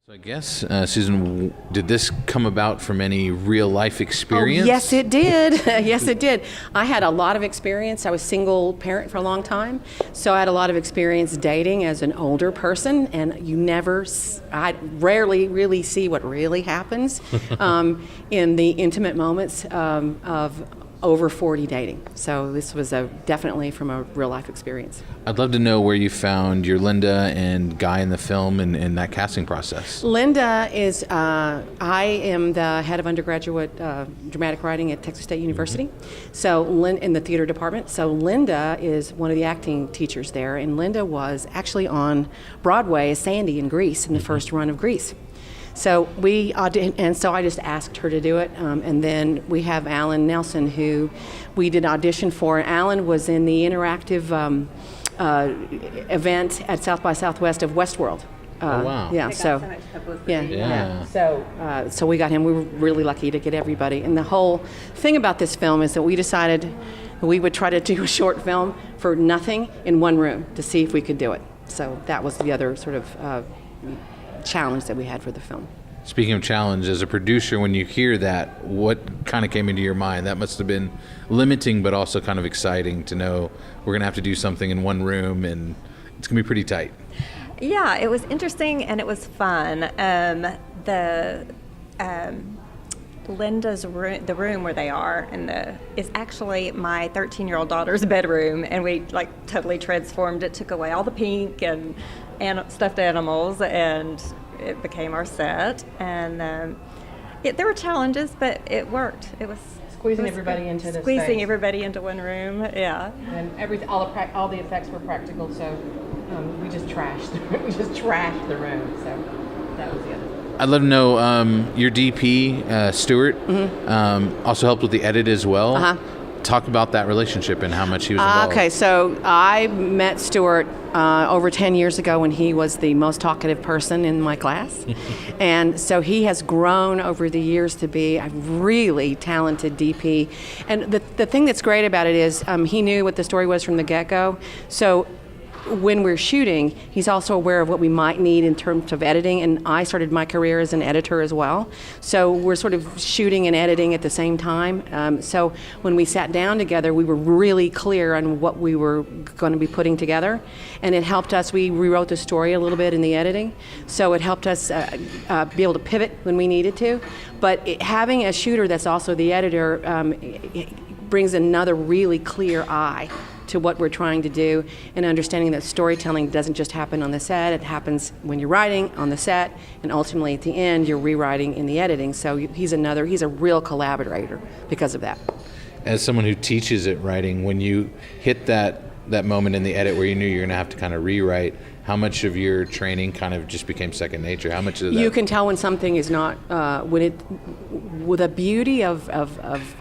So I guess, Susan, did this come about from any real life experience? Oh, yes, it did. Yes, it did. I had a lot of experience. I was single parent for a long time, so I had a lot of experience dating as an older person, and I rarely really see what really happens in the intimate moments of over 40 dating. So this was definitely from a real life experience. I'd love to know where you found your Linda and Guy in the film and that casting process. Linda is, I am the head of undergraduate dramatic writing at Texas State University, so in the theater department. So Linda is one of the acting teachers there, and Linda was actually on Broadway as Sandy in Grease, in the first run of Grease. So so I just asked her to do it, and then we have Alan Nelson, who we did audition for. Alan was in the interactive event at South by Southwest of Westworld. Oh wow! Yeah, so yeah. So we got him. We were really lucky to get everybody. And the whole thing about this film is that we decided we would try to do a short film for nothing in one room to see if we could do it. So that was the other sort of challenge that we had for the film. Speaking of challenge, as a producer, when you hear that, what kind of came into your mind? That must have been limiting, but also kind of exciting to know we're going to have to do something in one room, and it's going to be pretty tight. Yeah, it was interesting and it was fun. Linda's room, the room where they are, is actually my 13-year-old daughter's bedroom, and we totally transformed it, took away all the pink and stuffed animals, and it became our set. And there were challenges, but it worked. It was Squeezing everybody into the squeezing space. everybody into one room. Yeah, And all the effects were practical, so we just trashed the room. So that was the other thing. I'd love to know your DP, Stuart, also helped with the edit as well. Uh-huh. Talk about that relationship and how much he was involved. Okay, so I met Stuart over 10 years ago when he was the most talkative person in my class. And so he has grown over the years to be a really talented DP. And the thing that's great about it is he knew what the story was from the get-go. So when we're shooting, he's also aware of what we might need in terms of editing, and I started my career as an editor as well. So we're sort of shooting and editing at the same time. So when we sat down together, we were really clear on what we were going to be putting together, and it helped us. We rewrote the story a little bit in the editing, so it helped us be able to pivot when we needed to. But having a shooter that's also the editor brings another really clear eye to what we're trying to do, and understanding that storytelling doesn't just happen on the set, it happens when you're writing on the set, and ultimately at the end you're rewriting in the editing. So he's a real collaborator because of that. As someone who teaches at writing, when you hit that moment in the edit where you knew you're going to have to kind of rewrite, how much of your training kind of just became second nature? How much of that? You can tell when something is not, the beauty of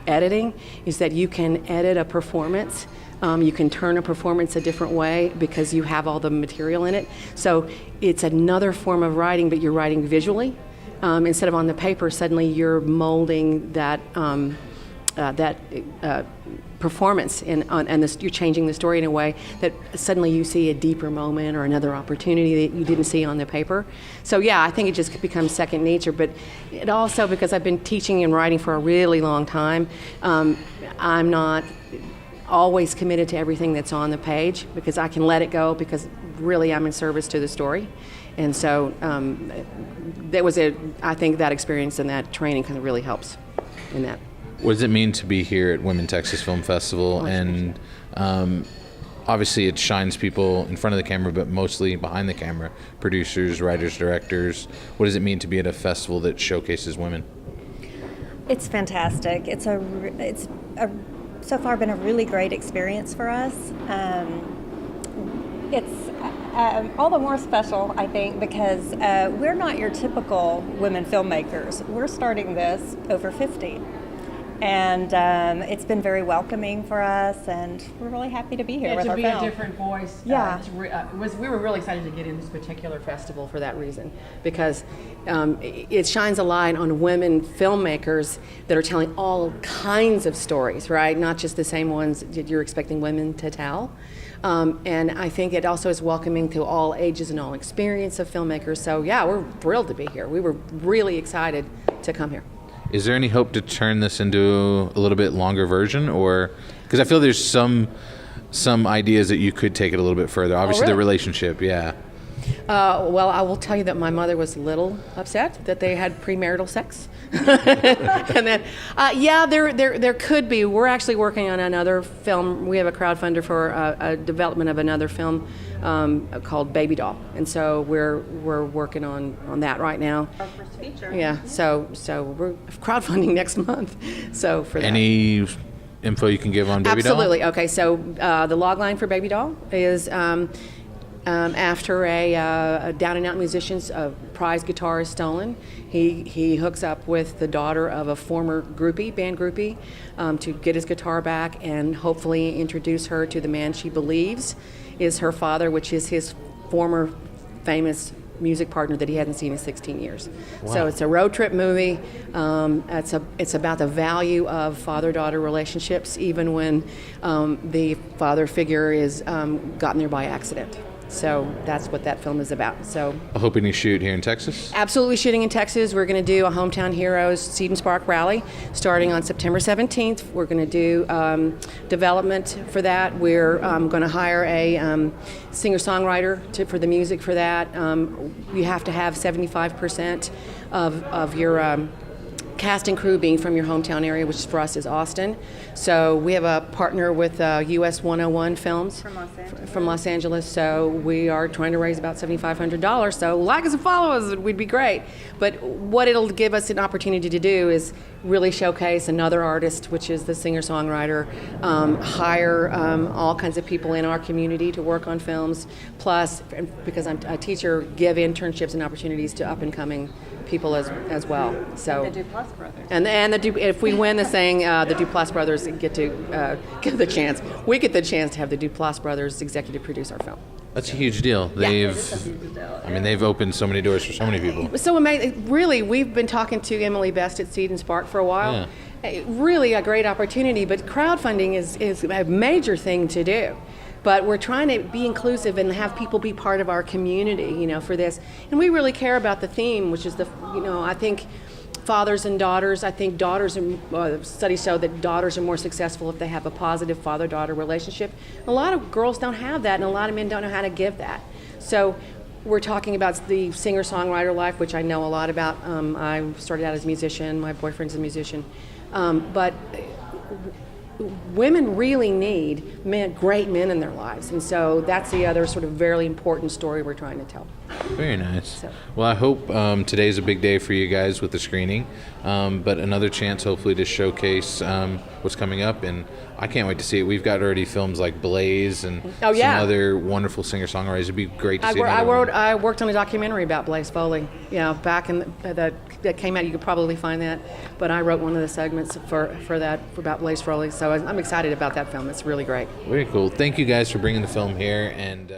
editing is that you can edit a performance. You can turn a performance a different way because you have all the material in it. So it's another form of writing, but you're writing visually. Instead of on the paper, suddenly you're molding that performance, and you're changing the story in a way that suddenly you see a deeper moment or another opportunity that you didn't see on the paper. So yeah, I think it just becomes second nature. But it also, because I've been teaching and writing for a really long time, I'm not always committed to everything that's on the page, because I can let it go, because really I'm in service to the story. And so I think that experience and that training kind of really helps in that. What does it mean to be here at Women Texas Film Festival? And obviously it shines people in front of the camera, but mostly behind the camera, producers, writers, directors. What does it mean to be at a festival that showcases women? it's fantastic. It's so far been a really great experience for us. It's all the more special, I think, because we're not your typical women filmmakers. We're starting this over 50. And it's been very welcoming for us, and we're really happy to be here with our film. To be a different voice. Yeah. We were really excited to get in this particular festival for that reason, because it shines a light on women filmmakers that are telling all kinds of stories, right? Not just the same ones that you're expecting women to tell. And I think it also is welcoming to all ages and all experience of filmmakers. So yeah, we're thrilled to be here. We were really excited to come here. Is there any hope to turn this into a little bit longer version, or because I feel there's some ideas that you could take it a little bit further? Obviously, really? the relationship, yeah. Well, I will tell you that my mother was a little upset that they had premarital sex, and then, yeah, there could be. We're actually working on another film. We have a crowdfunder for a development of another film called Baby Doll, and so we're working on that right now. Our first feature. Yeah, so we're crowdfunding next month. So for that. Any info you can give on Baby Doll? Absolutely. Okay, so the log line for Baby Doll is. After a down-and-out musician's prize guitar is stolen, he hooks up with the daughter of a former band groupie, to get his guitar back and hopefully introduce her to the man she believes is her father, which is his former famous music partner that he hadn't seen in 16 years. Wow. So it's a road trip movie. It's about the value of father-daughter relationships, even when the father figure is gotten there by accident. So that's what that film is about. So Hoping to shoot here in Texas? absolutely shooting in Texas. We're going to do a Hometown Heroes Seed and Spark rally starting on September 17th. We're going to do development for that. We're going to hire a singer-songwriter for the music for that. You have to have 75% of your cast and crew being from your hometown area, which for us is Austin. So we have a partner with US 101 Films from Los Angeles. So we are trying to raise about $7,500. So like us and follow us, we'd be great. But what it'll give us an opportunity to do is really showcase another artist, which is the singer-songwriter, hire all kinds of people in our community to work on films, plus, because I'm a teacher, give internships and opportunities to up-and-coming people as well. So The Duplass brothers. and if we win the thing, the Duplass brothers get to get the chance. We get the chance to have the Duplass brothers executive produce our film. That's a huge deal. They've opened so many doors for so many people. So amazing. Really, we've been talking to Emily Best at Seed and Spark for a while. Really a great opportunity, but crowdfunding is a major thing to do. But we're trying to be inclusive and have people be part of our community, for this. And we really care about the theme, which is I think fathers and daughters. I think studies show that daughters are more successful if they have a positive father-daughter relationship. A lot of girls don't have that, and a lot of men don't know how to give that. So we're talking about the singer-songwriter life, which I know a lot about. I started out as a musician. My boyfriend's a musician. But women really need great men in their lives, and so that's the other sort of very important story we're trying to tell. Very nice. Well, I hope today's a big day for you guys with the screening, but another chance hopefully to showcase what's coming up, and I can't wait to see it. We've got already films like Blaze and some other wonderful singer-songwriters. It'd be great to see. I worked on a documentary about Blaze Foley, back in that came out. You could probably find that, but I wrote one of the segments for about Blaze Foley, so I'm excited about that film. It's really great. Very cool. Thank you guys for bringing the film here, and